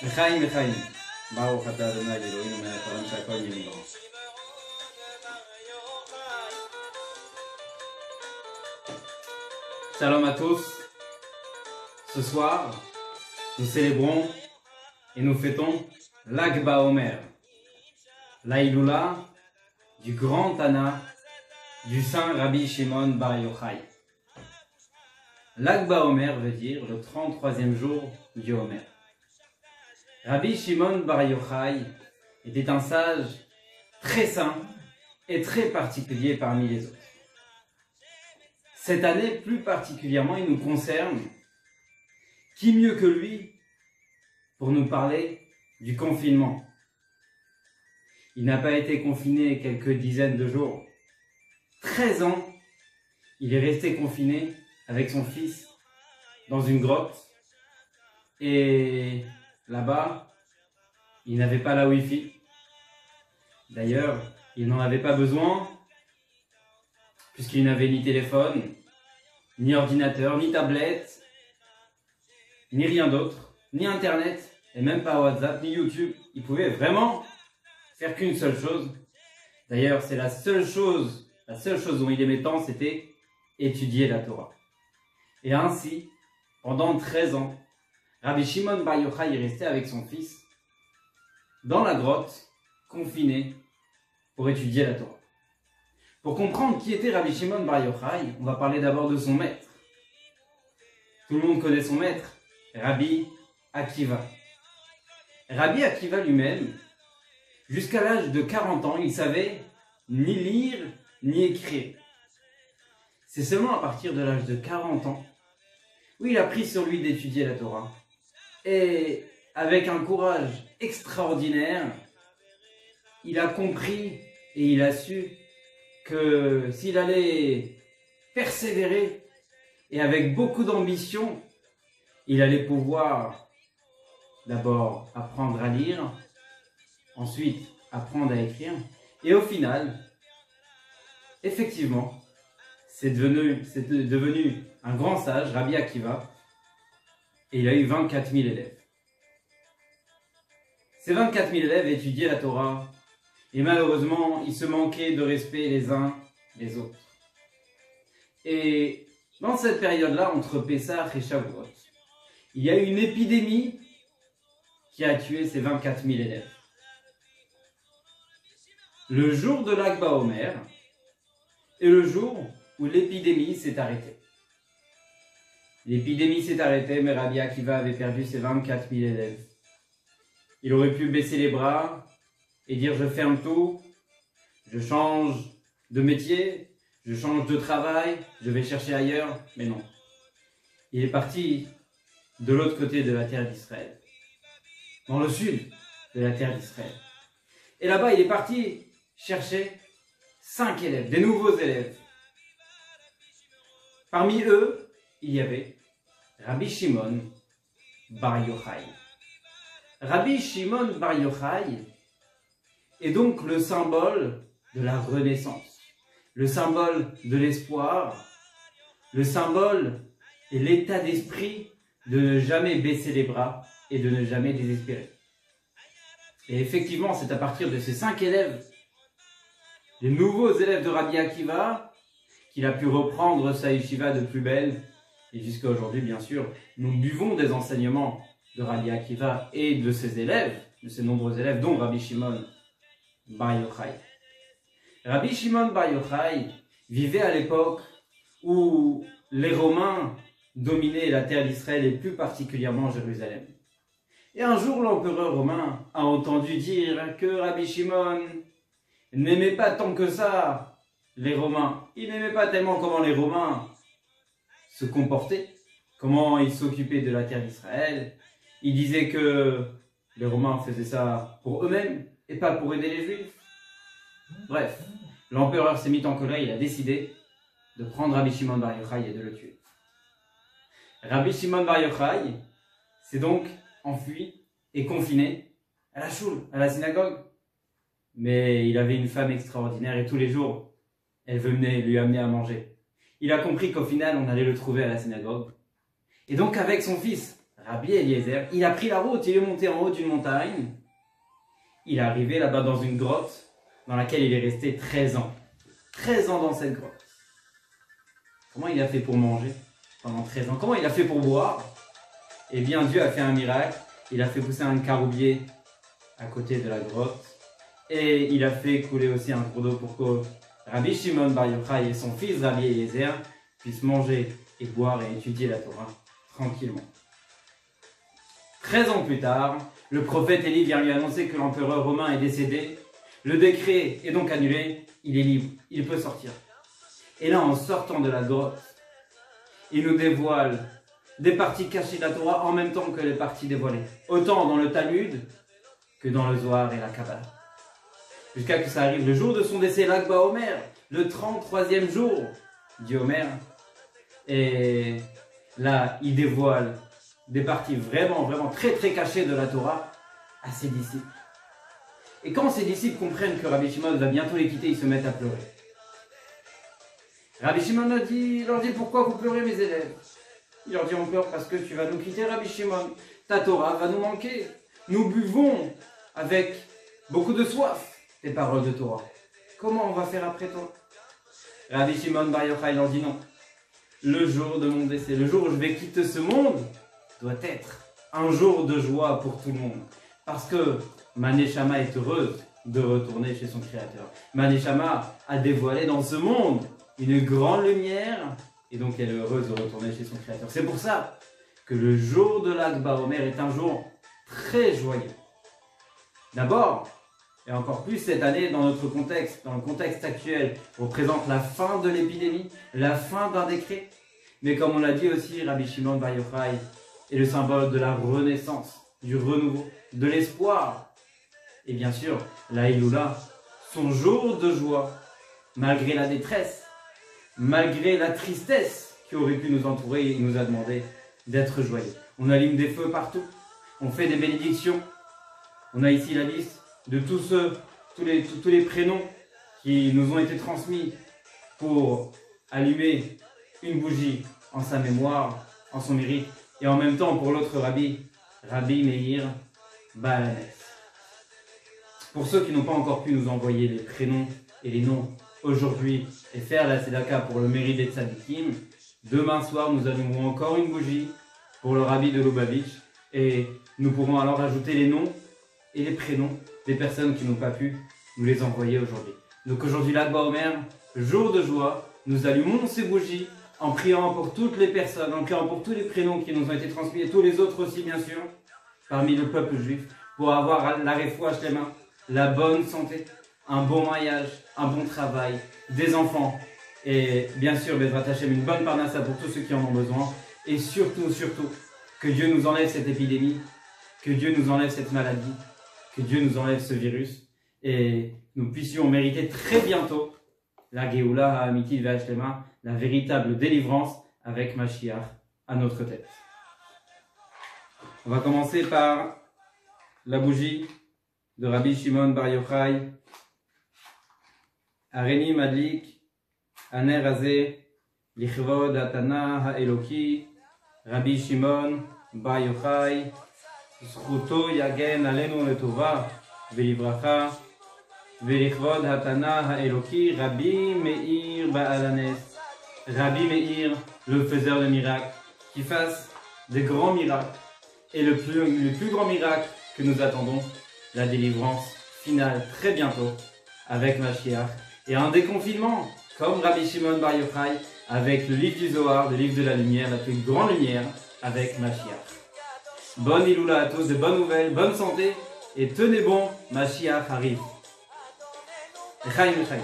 Mechaim, Mechaim. Baruch atah Adonai Eloheinu melech haolam shehakol nהיה b'dvaro. Shalom à tous. Ce soir, nous célébrons et nous fêtons l'Ag BaOmer, l'Aïloula du grand Tana du saint Rabbi Shimon Bar Yochai. L'Ag BaOmer veut dire le 33e jour du Homer. Rabbi Shimon Bar Yochai était un sage très saint et très particulier parmi les autres. Cette année, plus particulièrement, il nous concerne. Qui mieux que lui pour nous parler du confinement? Il n'a pas été confiné quelques dizaines de jours. 13 ans, il est resté confiné avec son fils dans une grotte. Et là-bas, il n'avait pas la Wi-Fi. D'ailleurs, il n'en avait pas besoin, puisqu'il n'avait ni téléphone, ni ordinateur, ni tablette, ni rien d'autre, ni Internet, et même pas WhatsApp, ni YouTube. Il pouvait vraiment faire qu'une seule chose. D'ailleurs, c'est la seule chose dont il aimait tant, c'était étudier la Torah. Et ainsi, pendant 13 ans, Rabbi Shimon Bar Yochai est resté avec son fils dans la grotte, confiné, pour étudier la Torah. Pour comprendre qui était Rabbi Shimon Bar Yochai, on va parler d'abord de son maître. Tout le monde connaît son maître, Rabbi Akiva. Rabbi Akiva lui-même, jusqu'à l'âge de 40 ans, il savait ni lire ni écrire. C'est seulement à partir de l'âge de 40 ans où il a pris sur lui d'étudier la Torah. Et avec un courage extraordinaire, il a compris et il a su que s'il allait persévérer et avec beaucoup d'ambition, il allait pouvoir d'abord apprendre à lire, ensuite apprendre à écrire, et au final, effectivement, c'est devenu un grand sage, Rabbi Akiva, et il a eu 24 000 élèves. Ces 24 000 élèves étudiaient la Torah, et malheureusement, ils se manquaient de respect les uns les autres. Et dans cette période-là, entre Pessah et Shavuot, il y a eu une épidémie qui a tué ces 24 000 élèves. Le jour de l'Ag BaOmer est le jour où l'épidémie s'est arrêtée. L'épidémie s'est arrêtée, mais Rabbi Akiva avait perdu ses 24 000 élèves. Il aurait pu baisser les bras et dire je ferme tout, je change de métier, je change de travail, je vais chercher ailleurs, mais non. Il est parti de l'autre côté de la terre d'Israël, dans le sud de la terre d'Israël. Et là-bas, il est parti chercher 5 élèves, des nouveaux élèves. Parmi eux, il y avait Rabbi Shimon Bar Yochai. Rabbi Shimon Bar Yochai est donc le symbole de la renaissance, le symbole de l'espoir, le symbole et l'état d'esprit de ne jamais baisser les bras et de ne jamais désespérer. Et effectivement, c'est à partir de ces 5 élèves, les nouveaux élèves de Rabbi Akiva, qu'il a pu reprendre sa yeshiva de plus belle. Et jusqu'à aujourd'hui, bien sûr, nous buvons des enseignements de Rabbi Akiva et de ses élèves, de ses nombreux élèves, dont Rabbi Shimon Bar Yochai. Rabbi Shimon Bar Yochai vivait à l'époque où les Romains dominaient la terre d'Israël et plus particulièrement Jérusalem. Et un jour, l'empereur romain a entendu dire que Rabbi Shimon n'aimait pas tant que ça les Romains. Il n'aimait pas tellement comment les Romains se comportaient, comment ils s'occupaient de la terre d'Israël. Il disait que les Romains faisaient ça pour eux-mêmes et pas pour aider les Juifs. Bref, l'empereur s'est mis en colère, il a décidé de prendre Rabbi Shimon Bar Yochai et de le tuer. Rabbi Shimon Bar Yochai s'est donc enfui et confiné à la choule, à la synagogue. Mais il avait une femme extraordinaire et tous les jours, elle venait lui amener à manger. Il a compris qu'au final, on allait le trouver à la synagogue. Et donc avec son fils, Rabbi Eliezer, il a pris la route, il est monté en haut d'une montagne. Il est arrivé là-bas dans une grotte dans laquelle il est resté 13 ans. 13 ans dans cette grotte. Comment il a fait pour manger pendant 13 ans? Comment il a fait pour boire? Eh bien, Dieu a fait un miracle. Il a fait pousser un caroubier à côté de la grotte. Et il a fait couler aussi un cours d'eau pour que Rabbi Shimon Bar Yochai et son fils Rabbi Eliezer puissent manger et boire et étudier la Torah tranquillement. 13 ans plus tard, le prophète Élie vient lui annoncer que l'empereur romain est décédé. Le décret est donc annulé, il est libre, il peut sortir. Et là, en sortant de la grotte, il nous dévoile des parties cachées de la Torah en même temps que les parties dévoilées. Autant dans le Talmud que dans le Zohar et la Kabbalah. Jusqu'à que ça arrive le jour de son décès, l'Ag BaOmer, le 33e jour, dit Omer. Et là, il dévoile des parties vraiment très cachées de la Torah à ses disciples. Et quand ses disciples comprennent que Rabbi Shimon va bientôt les quitter, ils se mettent à pleurer. Rabbi Shimon leur dit pourquoi vous pleurez mes élèves? Il leur dit on pleure parce que tu vas nous quitter Rabbi Shimon. Ta Torah va nous manquer. Nous buvons avec beaucoup de soif tes paroles de Torah. Comment on va faire après toi? Rabbi Shimon Bar Yochai leur dit non. Le jour de mon décès, le jour où je vais quitter ce monde, doit être un jour de joie pour tout le monde. Parce que ma Neshama est heureuse de retourner chez son Créateur. Ma Neshama a dévoilé dans ce monde une grande lumière et donc elle est heureuse de retourner chez son Créateur. C'est pour ça que le jour de l'Ag BaOmer est un jour très joyeux. D'abord, et encore plus cette année dans notre contexte, dans le contexte actuel, représente la fin de l'épidémie, la fin d'un décret. Mais comme on l'a dit aussi, Rabbi Shimon Bar Yochai est le symbole de la renaissance, du renouveau, de l'espoir. Et bien sûr, la Iloula, son jour de joie, malgré la détresse, malgré la tristesse qui aurait pu nous entourer, il nous a demandé d'être joyeux. On allume des feux partout, on fait des bénédictions. On a ici la liste de tous les prénoms qui nous ont été transmis pour allumer une bougie en sa mémoire, en son mérite, et en même temps pour l'autre Rabbi, Rabbi Meir Baalanès. Pour ceux qui n'ont pas encore pu nous envoyer les prénoms et les noms aujourd'hui et faire la Tzedaka pour le mérite des Tzadikim, demain soir nous allumerons encore une bougie pour le Rabbi de Lubavitch et nous pourrons alors ajouter les noms et les prénoms des personnes qui n'ont pas pu nous les envoyer aujourd'hui. Donc aujourd'hui, l'Ag BaOmer, jour de joie, nous allumons ces bougies en priant pour toutes les personnes, en priant pour tous les prénoms qui nous ont été transmis et tous les autres aussi bien sûr, parmi le peuple juif, pour avoir la réfoua shlema, la bonne santé, un bon mariage, un bon travail, des enfants et bien sûr, Bezrat Hashem, une bonne parnassa pour tous ceux qui en ont besoin et surtout, que Dieu nous enlève cette épidémie, que Dieu nous enlève cette maladie, que Dieu nous enlève ce virus et nous puissions mériter très bientôt la Géoula Ha'amitit Ve'Hashlema, la véritable délivrance avec Mashiach à notre tête. On va commencer par la bougie de Rabbi Shimon Bar Yochai. Areni Madlik, Aner Hazeh, Lichvod Atana Ha'eloki, Rabbi Shimon Bar Yochai, Zchuto Yagen Alenu Letova, Ve'Livracha, Ve'Lichvod Atana Ha'eloki, Rabbi Meir Baalanès. Rabbi Meir, le faiseur de miracles, qui fasse des grands miracles. Et le plus grand miracle que nous attendons, la délivrance finale très bientôt avec Mashiach. Et un déconfinement, comme Rabbi Shimon Bar Yochai, avec le livre du Zohar, le livre de la lumière, la plus grande lumière, avec Mashiach. Bonne Iloula à tous, de bonnes nouvelles, bonne santé, et tenez bon, Mashiach arrive. Chaim, Chaim.